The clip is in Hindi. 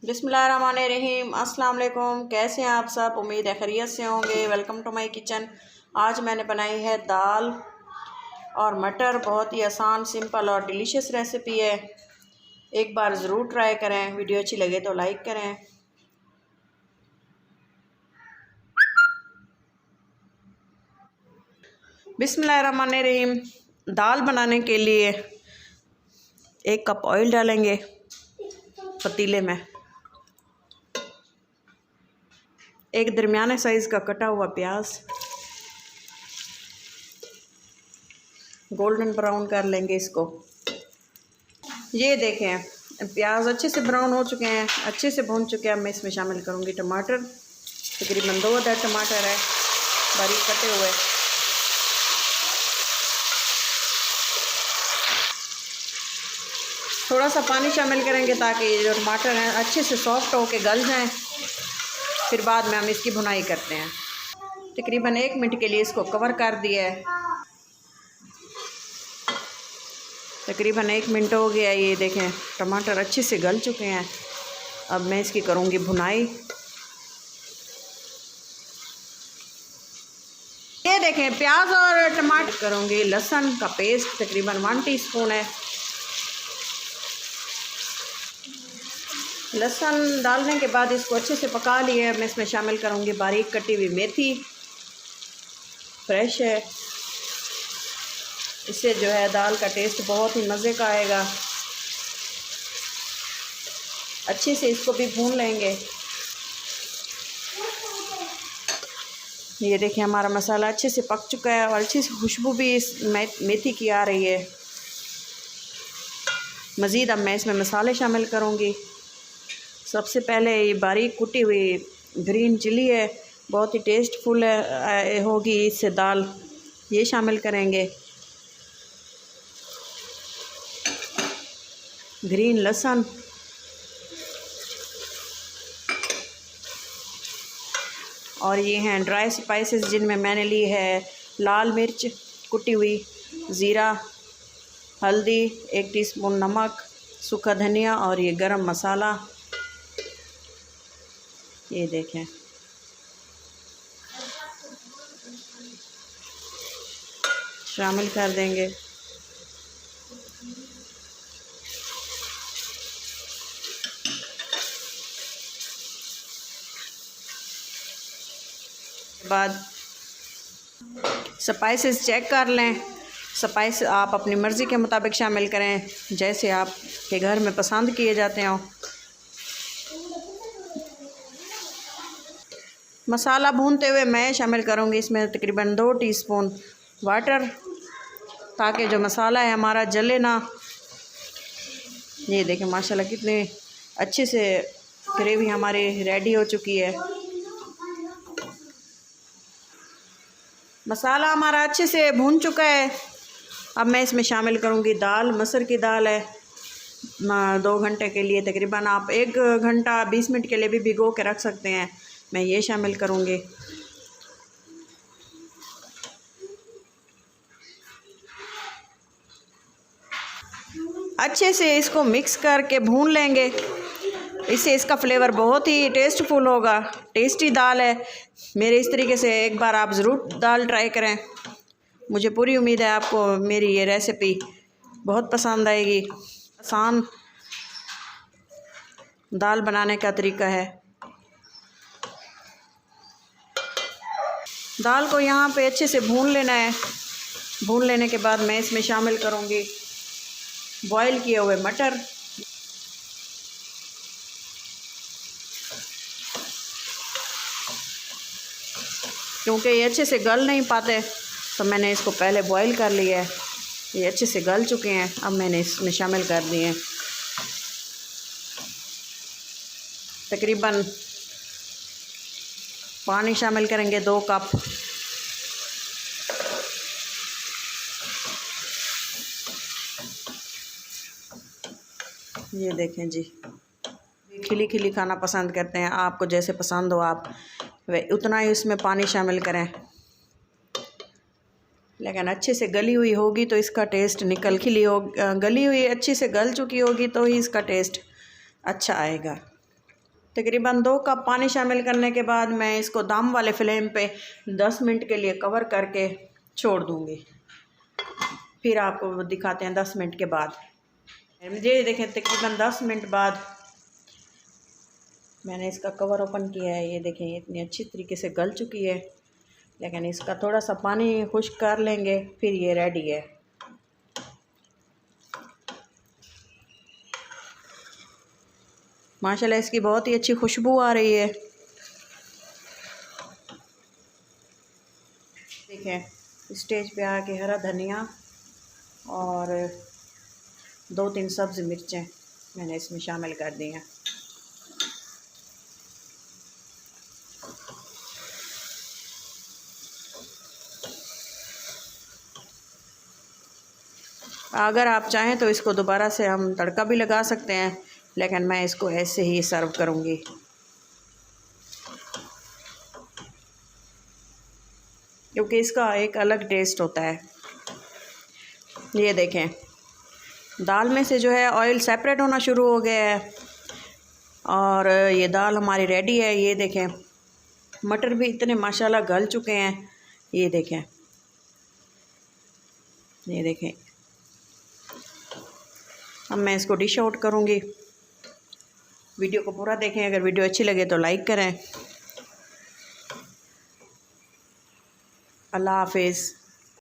बिस्मिल्लाहिर्रहमानिर्रहीम। अस्सलाम वालेकुम। कैसे हैं आप सब? उम्मीद है खैरियत से होंगे। Welcome to my kitchen. आज मैंने बनाई है दाल और मटर। बहुत ही आसान, सिंपल और डिलीशियस रेसिपी है। एक बार ज़रूर ट्राई करें। वीडियो अच्छी लगे तो लाइक करें। बिस्मिल्लाहिर्रहमानिर्रहीम। दाल बनाने के लिए 1 कप ऑयल डालेंगे पतीले में। एक दरमियाने साइज़ का कटा हुआ प्याज गोल्डन ब्राउन कर लेंगे इसको। ये देखें प्याज अच्छे से ब्राउन हो चुके हैं, अच्छे से भून चुके हैं। अब मैं इसमें शामिल करूँगी टमाटर। तकरीबन 2 अदद टमाटर है बारीक कटे हुए। थोड़ा सा पानी शामिल करेंगे ताकि ये जो टमाटर हैं अच्छे से सॉफ्ट होके गल जाएं। फिर बाद में हम इसकी भुनाई करते हैं। तकरीबन 1 मिनट के लिए इसको कवर कर दिया है। तकरीबन 1 मिनट हो गया। ये देखें टमाटर अच्छे से गल चुके हैं। अब मैं इसकी करूँगी भुनाई। ये देखें प्याज और टमाटर करूँगी। लहसुन का पेस्ट तकरीबन 1 टीस्पून है। लहसुन डालने के बाद इसको अच्छे से पका लिया। मैं इसमें शामिल करूँगी बारीक कटी हुई मेथी, फ्रेश है। इससे जो है दाल का टेस्ट बहुत ही मज़े का आएगा। अच्छे से इसको भी भून लेंगे। ये देखिए हमारा मसाला अच्छे से पक चुका है और अच्छी सी खुशबू भी इस मेथी की आ रही है। मज़ीद अब मैं इसमें मसाले शामिल करूँगी। सबसे पहले ये बारीक कुटी हुई ग्रीन चिली है, बहुत ही टेस्टफुल होगी इससे दाल। ये शामिल करेंगे। ग्रीन लहसुन, और ये हैं ड्राई स्पाइसेस जिनमें मैंने ली है लाल मिर्च कुटी हुई, ज़ीरा, हल्दी, 1 टीस्पून नमक, सूखा धनिया और ये गरम मसाला। ये देखें शामिल कर देंगे। बाद स्पाइसेस चेक कर लें। स्पाइस आप अपनी मर्ज़ी के मुताबिक शामिल करें, जैसे आपके घर में पसंद किए जाते हों। मसाला भूनते हुए मैं शामिल करूँगी इसमें तकरीबन 2 टीस्पून वाटर, ताकि जो मसाला है हमारा जले ना। ये देखें माशाल्लाह कितने अच्छे से ग्रेवी हमारी रेडी हो चुकी है। मसाला हमारा अच्छे से भून चुका है। अब मैं इसमें शामिल करूँगी दाल। मसूर की दाल है। 2 घंटे के लिए, तकरीबन आप 1 घंटा 20 मिनट के लिए भी भिगो के रख सकते हैं। मैं ये शामिल करूँगी। अच्छे से इसको मिक्स करके भून लेंगे। इससे इसका फ्लेवर बहुत ही टेस्टफुल होगा। टेस्टी दाल है। मेरे इस तरीके से एक बार आप ज़रूर दाल ट्राई करें। मुझे पूरी उम्मीद है आपको मेरी ये रेसिपी बहुत पसंद आएगी। आसान दाल बनाने का तरीका है। दाल को यहाँ पे अच्छे से भून लेना है। भून लेने के बाद मैं इसमें शामिल करूँगी बॉईल किए हुए मटर। क्योंकि ये अच्छे से गल नहीं पाते तो मैंने इसको पहले बॉईल कर लिया है। ये अच्छे से गल चुके हैं। अब मैंने इसमें शामिल कर दिए हैं तकरीबन पानी शामिल करेंगे 2 कप। ये देखें जी, खिली खिली खाना पसंद करते हैं। आपको जैसे पसंद हो आप वे उतना ही उसमें पानी शामिल करें, लेकिन अच्छे से गली हुई होगी तो इसका टेस्ट खिली हो गली हुई अच्छे से गल चुकी होगी तो ही इसका टेस्ट अच्छा आएगा। तकरीबन 2 कप पानी शामिल करने के बाद मैं इसको दम वाले फ्लेम पे 10 मिनट के लिए कवर करके छोड़ दूँगी। फिर आपको दिखाते हैं 10 मिनट के बाद। मुझे देखें तकरीबन 10 मिनट बाद मैंने इसका कवर ओपन किया है। ये देखें इतनी अच्छी तरीके से गल चुकी है, लेकिन इसका थोड़ा सा पानी खुश्क कर लेंगे फिर ये रेडी है। माशाल्लाह इसकी बहुत ही अच्छी खुशबू आ रही है। देखें स्टेज पे आके हरा धनिया और 2-3 सब्ज़ मिर्चें मैंने इसमें शामिल कर दी हैं। अगर आप चाहें तो इसको दोबारा से हम तड़का भी लगा सकते हैं, लेकिन मैं इसको ऐसे ही सर्व करूँगी। क्योंकि इसका एक अलग टेस्ट होता है। ये देखें दाल में से जो है ऑयल सेपरेट होना शुरू हो गया है और ये दाल हमारी रेडी है। ये देखें मटर भी इतने माशाल्लाह गल चुके हैं। ये देखें, ये देखें। अब मैं इसको डिश आउट करूँगी। वीडियो को पूरा देखें। अगर वीडियो अच्छी लगे तो लाइक करें। अल्लाह हाफिज़।